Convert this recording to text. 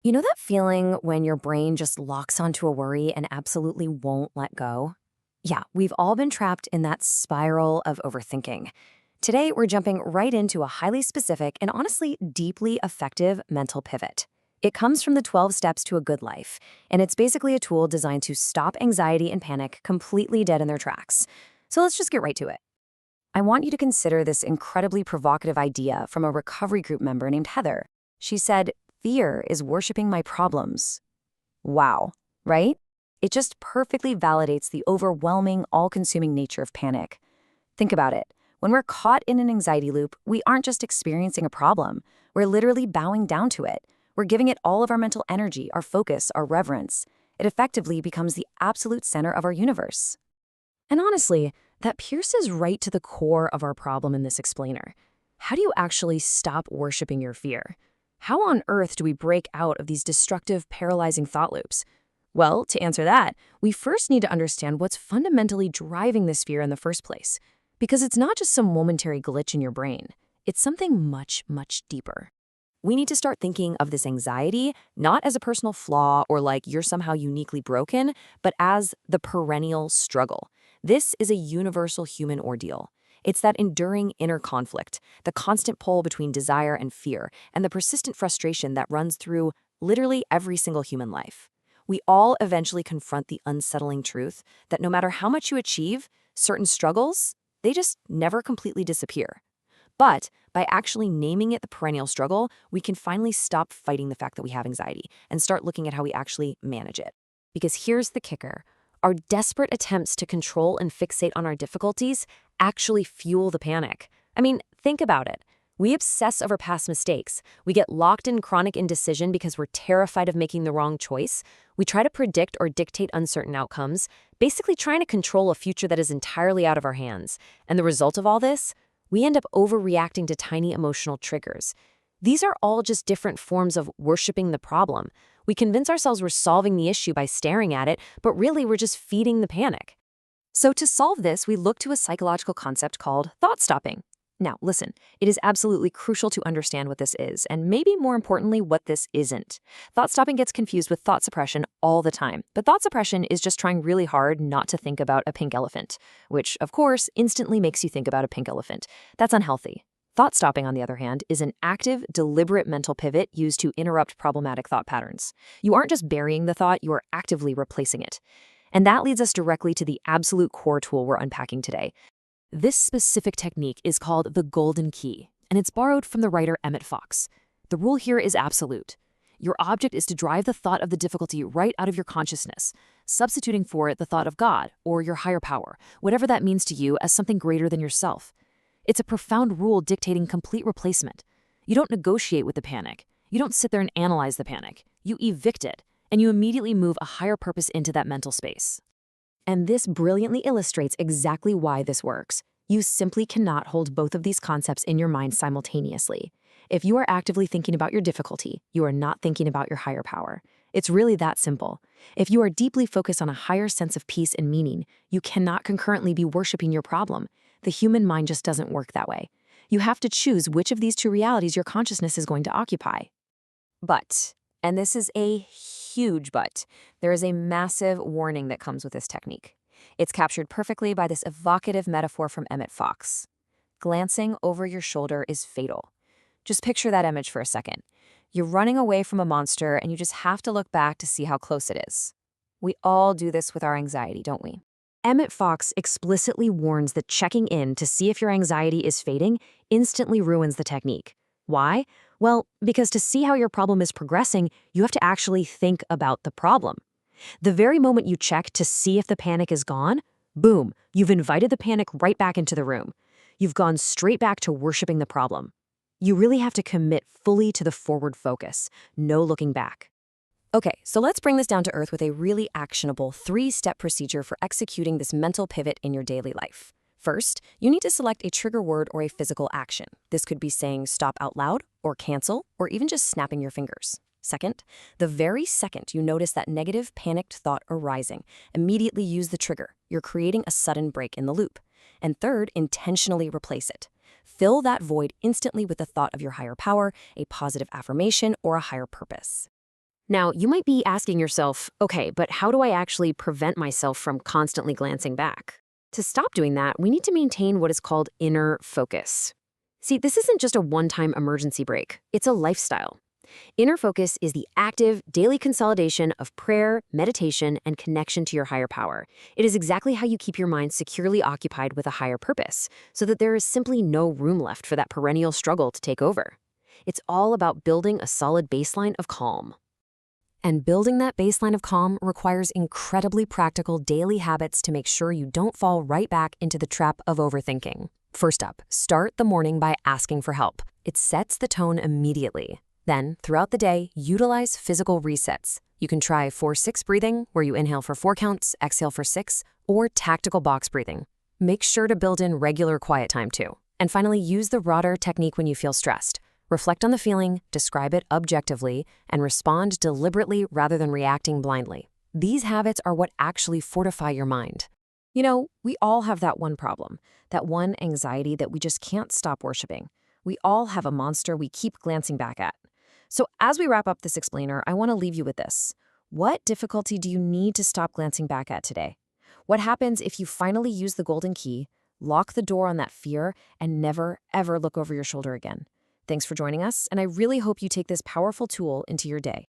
You know that feeling when your brain just locks onto a worry and absolutely won't let go? Yeah, we've all been trapped in that spiral of overthinking. Today, we're jumping right into a highly specific and honestly deeply effective mental pivot. It comes from the 12 Steps to a Good Life, and it's basically a tool designed to stop anxiety and panic completely dead in their tracks. So let's just get right to it. I want you to consider this incredibly provocative idea from a recovery group member named Heather. She said, "Fear is worshiping my problems." Wow, right? It just perfectly validates the overwhelming, all consuming nature of panic. Think about it. When we're caught in an anxiety loop, we aren't just experiencing a problem, we're literally bowing down to it. We're giving it all of our mental energy, our focus, our reverence. It effectively becomes the absolute center of our universe. And honestly, that pierces right to the core of our problem in this explainer. How do you actually stop worshiping your fear? How on earth do we break out of these destructive, paralyzing thought loops? Well, to answer that, we first need to understand what's fundamentally driving this fear in the first place. Because it's not just some momentary glitch in your brain. It's something much, much deeper. We need to start thinking of this anxiety not as a personal flaw or like you're somehow uniquely broken, but as the perennial struggle. This is a universal human ordeal. It's that enduring inner conflict, the constant pull between desire and fear, and the persistent frustration that runs through literally every single human life. We all eventually confront the unsettling truth that no matter how much you achieve, certain struggles, they just never completely disappear. But by actually naming it the perennial struggle, we can finally stop fighting the fact that we have anxiety and start looking at how we actually manage it. Because here's the kicker. Our desperate attempts to control and fixate on our difficulties actually fuel the panic. I mean, think about it. We obsess over past mistakes. We get locked in chronic indecision because we're terrified of making the wrong choice. We try to predict or dictate uncertain outcomes, basically trying to control a future that is entirely out of our hands. And the result of all this? We end up overreacting to tiny emotional triggers. These are all just different forms of worshiping the problem. We convince ourselves we're solving the issue by staring at it, but really we're just feeding the panic. So to solve this, we look to a psychological concept called thought stopping. Now, listen, it is absolutely crucial to understand what this is, and maybe more importantly, what this isn't. Thought stopping gets confused with thought suppression all the time, but thought suppression is just trying really hard not to think about a pink elephant, which, of course, instantly makes you think about a pink elephant. That's unhealthy. Thought stopping, on the other hand, is an active, deliberate mental pivot used to interrupt problematic thought patterns. You aren't just burying the thought, you are actively replacing it. And that leads us directly to the absolute core tool we're unpacking today. This specific technique is called the golden key, and it's borrowed from the writer Emmett Fox. The rule here is absolute. Your object is to drive the thought of the difficulty right out of your consciousness, substituting for it the thought of God or your higher power, whatever that means to you as something greater than yourself. It's a profound rule dictating complete replacement. You don't negotiate with the panic. You don't sit there and analyze the panic. You evict it, and you immediately move a higher purpose into that mental space. And this brilliantly illustrates exactly why this works. You simply cannot hold both of these concepts in your mind simultaneously. If you are actively thinking about your difficulty, you are not thinking about your higher power. It's really that simple. If you are deeply focused on a higher sense of peace and meaning, you cannot concurrently be worshiping your problem. The human mind just doesn't work that way. You have to choose which of these two realities your consciousness is going to occupy. But, and this is a huge but, there is a massive warning that comes with this technique. It's captured perfectly by this evocative metaphor from Emmett Fox. Glancing over your shoulder is fatal. Just picture that image for a second. You're running away from a monster and you just have to look back to see how close it is. We all do this with our anxiety, don't we? Emmett Fox explicitly warns that checking in to see if your anxiety is fading instantly ruins the technique. Why? Well, because to see how your problem is progressing, you have to actually think about the problem. The very moment you check to see if the panic is gone, boom, you've invited the panic right back into the room. You've gone straight back to worshiping the problem. You really have to commit fully to the forward focus, no looking back. Okay, so let's bring this down to earth with a really actionable 3-step procedure for executing this mental pivot in your daily life. First, you need to select a trigger word or a physical action. This could be saying stop out loud, or cancel, or even just snapping your fingers. Second, the very second you notice that negative, panicked thought arising, immediately use the trigger. You're creating a sudden break in the loop. And third, intentionally replace it. Fill that void instantly with the thought of your higher power, a positive affirmation, or a higher purpose. Now, you might be asking yourself, okay, but how do I actually prevent myself from constantly glancing back? To stop doing that, we need to maintain what is called inner focus. See, this isn't just a one-time emergency break. It's a lifestyle. Inner focus is the active, daily consolidation of prayer, meditation, and connection to your higher power. It is exactly how you keep your mind securely occupied with a higher purpose, so that there is simply no room left for that perennial struggle to take over. It's all about building a solid baseline of calm. And building that baseline of calm requires incredibly practical daily habits to make sure you don't fall right back into the trap of overthinking. First up, start the morning by asking for help. It sets the tone immediately. Then, throughout the day, utilize physical resets. You can try 4-6 breathing, where you inhale for 4 counts, exhale for 6, or tactical box breathing. Make sure to build in regular quiet time too. And finally, use the ROTR technique when you feel stressed. Reflect on the feeling, describe it objectively, and respond deliberately rather than reacting blindly. These habits are what actually fortify your mind. You know, we all have that one problem, that one anxiety that we just can't stop worshiping. We all have a monster we keep glancing back at. So as we wrap up this explainer, I want to leave you with this. What difficulty do you need to stop glancing back at today? What happens if you finally use the golden key, lock the door on that fear, and never, ever look over your shoulder again? Thanks for joining us, and I really hope you take this powerful tool into your day.